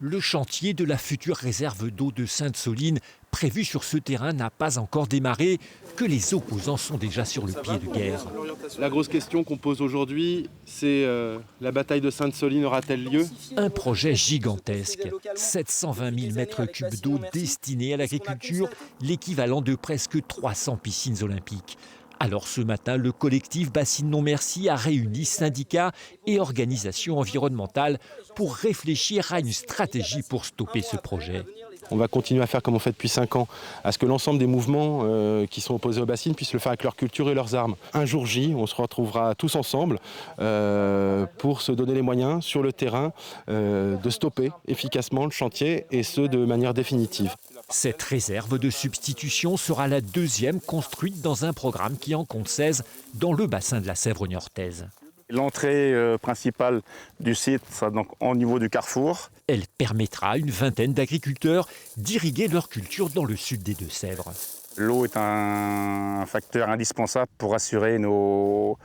Le chantier de la future réserve d'eau de Sainte-Soline, prévu sur ce terrain, n'a pas encore démarré, que les opposants sont déjà sur le pied de guerre. La grosse question qu'on pose aujourd'hui, c'est la bataille de Sainte-Soline aura-t-elle lieu? Un projet gigantesque, 720 000 mètres cubes d'eau destinés à l'agriculture, l'équivalent de presque 300 piscines olympiques. Alors ce matin, le collectif Bassines Non Merci a réuni syndicats et organisations environnementales pour réfléchir à une stratégie pour stopper ce projet. On va continuer à faire comme on fait depuis 5 ans, à ce que l'ensemble des mouvements qui sont opposés aux bassines puissent le faire avec leur culture et leurs armes. Un jour J, on se retrouvera tous ensemble pour se donner les moyens sur le terrain de stopper efficacement le chantier et ce de manière définitive. Cette réserve de substitution sera la deuxième construite dans un programme qui en compte 16 dans le bassin de la Sèvre niortaise. L'entrée principale du site sera donc au niveau du carrefour. Elle permettra à une vingtaine d'agriculteurs d'irriguer leur culture dans le sud des Deux-Sèvres. L'eau est un facteur indispensable pour assurer nos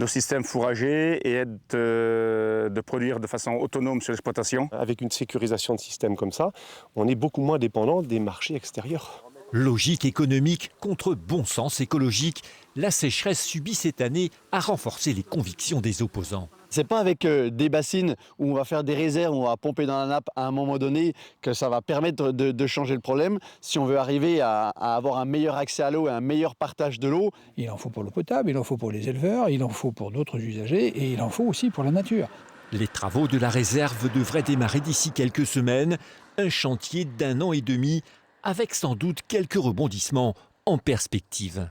systèmes fourragers et de produire de façon autonome sur l'exploitation. Avec une sécurisation de système comme ça, on est beaucoup moins dépendant des marchés extérieurs. Logique économique contre bon sens écologique, la sécheresse subie cette année a renforcé les convictions des opposants. C'est pas avec des bassines où on va faire des réserves, où on va pomper dans la nappe à un moment donné que ça va permettre de changer le problème. Si on veut arriver à avoir un meilleur accès à l'eau et un meilleur partage de l'eau. Il en faut pour l'eau potable, il en faut pour les éleveurs, il en faut pour d'autres usagers et il en faut aussi pour la nature. Les travaux de la réserve devraient démarrer d'ici quelques semaines. Un chantier d'1 an et demi avec sans doute quelques rebondissements en perspective.